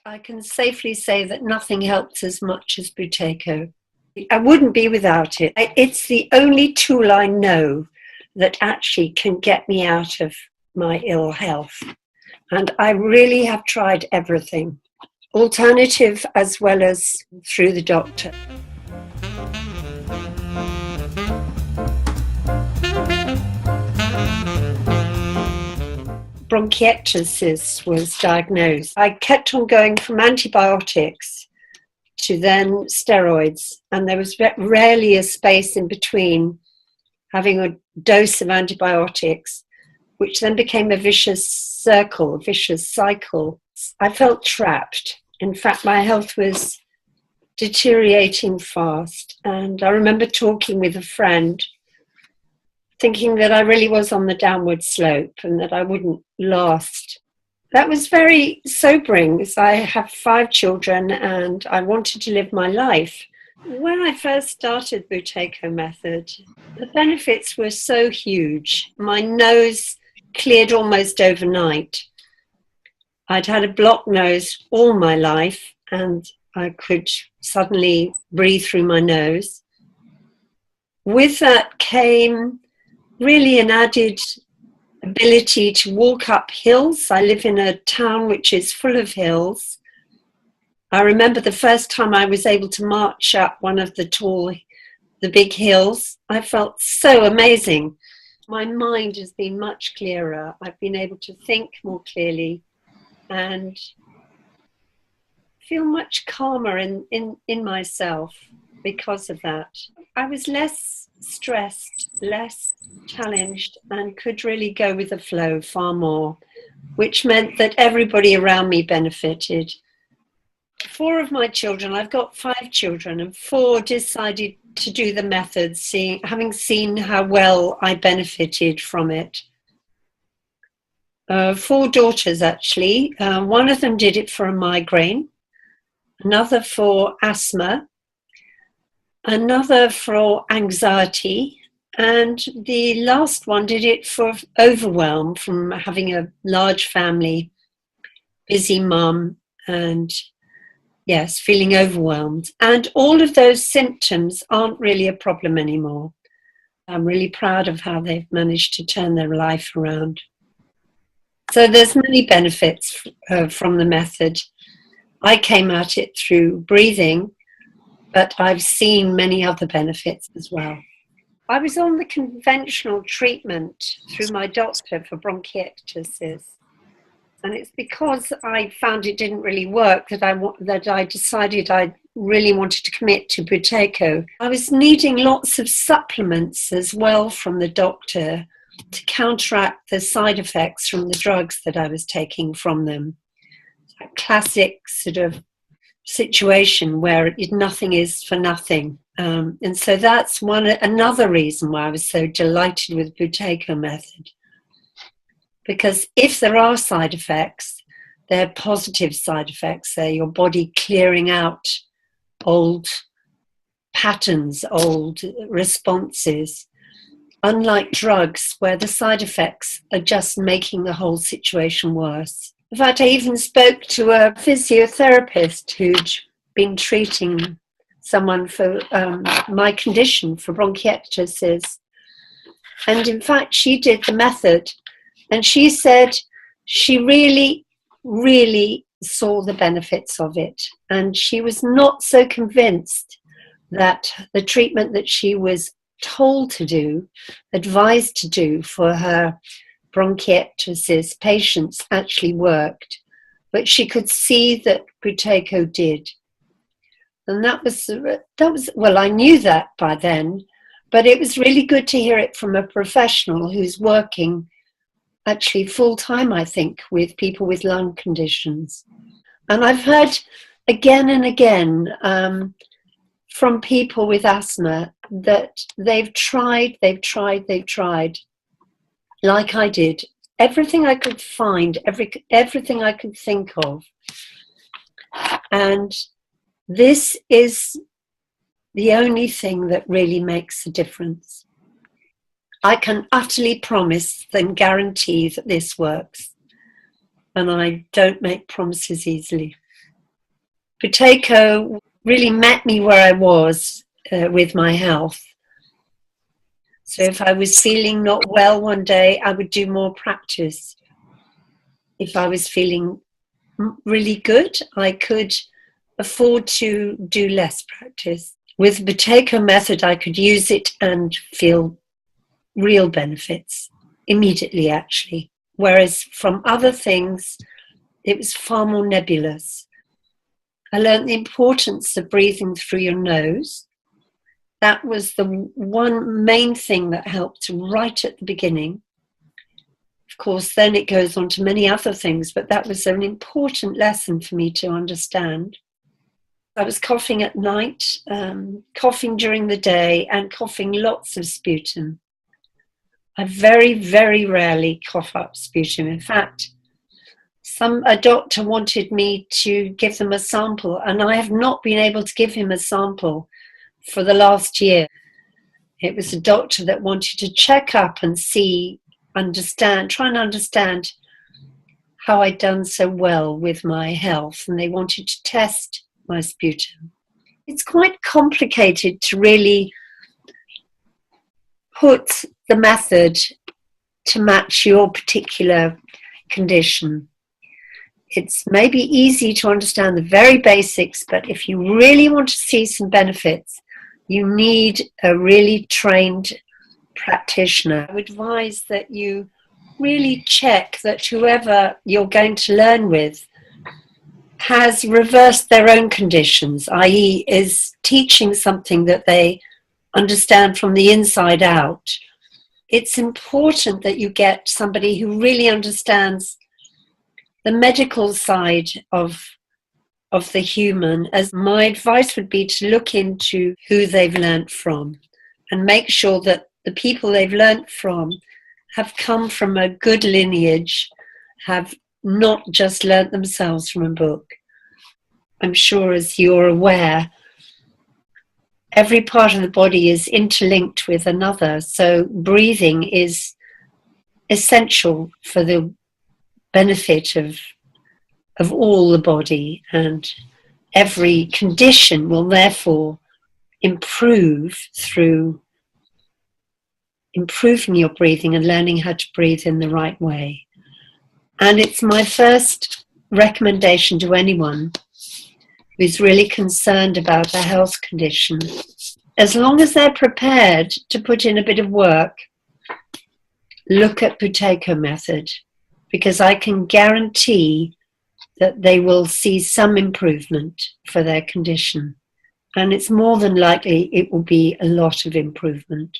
I can safely say that nothing helps as much as Buteyko. I wouldn't be without it. It's the only tool I know that actually can get me out of my ill health. And I really have tried everything, alternative as well as through the doctor. Bronchiectasis was diagnosed. I kept on going from antibiotics to then steroids, and there was rarely a space in between having a dose of antibiotics, which then became a vicious circle, a vicious cycle. I felt trapped. In fact, my health was deteriorating fast, and I remember talking with a friend thinking that I really was on the downward slope and that I wouldn't last. That was very sobering, because I have 5 children and I wanted to live my life. When I first started Buteyko method, the benefits were so huge. My nose cleared almost overnight. I'd had a blocked nose all my life and I could suddenly breathe through my nose. With that came really an added ability to walk up hills. I live in a town which is full of hills. I remember the first time I was able to march up one of the big hills. I felt so amazing. My mind has been much clearer. I've been able to think more clearly and feel much calmer in myself because of that. I was less stressed, less challenged, and could really go with the flow far more, which meant that everybody around me benefited. 4 of my children, I've got 5 children, and 4 decided to do the method, having seen how well I benefited from it. 4 daughters, actually. One of them did it for a migraine, another for asthma, another for anxiety, and the last one did it for overwhelm from having a large family, busy mum, and yes, feeling overwhelmed. And all of those symptoms aren't really a problem anymore. I'm really proud of how they've managed to turn their life around. So there's many benefits from the method. I came at it through breathing, but I've seen many other benefits as well. I was on the conventional treatment through my doctor for bronchiectasis. And it's because I found it didn't really work that I decided I really wanted to commit to Buteyko. I was needing lots of supplements as well from the doctor to counteract the side effects from the drugs that I was taking from them. A classic sort of situation where nothing is for nothing. And so that's another reason why I was so delighted with Buteyko method. Because if there are side effects, they're positive side effects. They're your body clearing out old patterns, old responses. Unlike drugs, where the side effects are just making the whole situation worse. In fact, I even spoke to a physiotherapist who'd been treating someone for my condition, for bronchiectasis. And in fact, she did the method. And she said she really, really saw the benefits of it. And she was not so convinced that the treatment that she was told to do, advised to do for her bronchiectasis patients actually worked. But she could see that Buteyko did. And that was, well, I knew that by then, but it was really good to hear it from a professional who's working actually full-time, I think, with people with lung conditions. And I've heard again and again from people with asthma that they've tried, like I did, everything I could find, everything I could think of. And this is the only thing that really makes a difference. I can utterly promise and guarantee that this works. And I don't make promises easily. Buteyko really met me where I was with my health. So if I was feeling not well one day, I would do more practice. If I was feeling really good, I could afford to do less practice. With the Buteyko method, I could use it and feel real benefits immediately, actually. Whereas from other things, it was far more nebulous. I learned the importance of breathing through your nose. That was the one main thing that helped right at the beginning. Of course, then it goes on to many other things, but that was an important lesson for me to understand. I was coughing at night, coughing during the day, and coughing lots of sputum. I very, very rarely cough up sputum. In fact, a doctor wanted me to give them a sample, and I have not been able to give him a sample for the last year. It was a doctor that wanted to check up and see, try and understand how I'd done so well with my health, and they wanted to test my sputum. It's quite complicated to really put the method to match your particular condition. It's maybe easy to understand the very basics, but if you really want to see some benefits, you need a really trained practitioner. I would advise that you really check that whoever you're going to learn with has reversed their own conditions, i.e. is teaching something that they understand from the inside out. It's important that you get somebody who really understands the medical side of the human. As my advice would be to look into who they've learnt from and make sure that the people they've learnt from have come from a good lineage, have not just learnt themselves from a book. I'm sure, as you're aware, every part of the body is interlinked with another, so breathing is essential for the benefit of all the body, and every condition will therefore improve through improving your breathing and learning how to breathe in the right way. And it's my first recommendation to anyone who's really concerned about a health condition. As long as they're prepared to put in a bit of work, look at Buteyko method, because I can guarantee that they will see some improvement for their condition. And it's more than likely it will be a lot of improvement.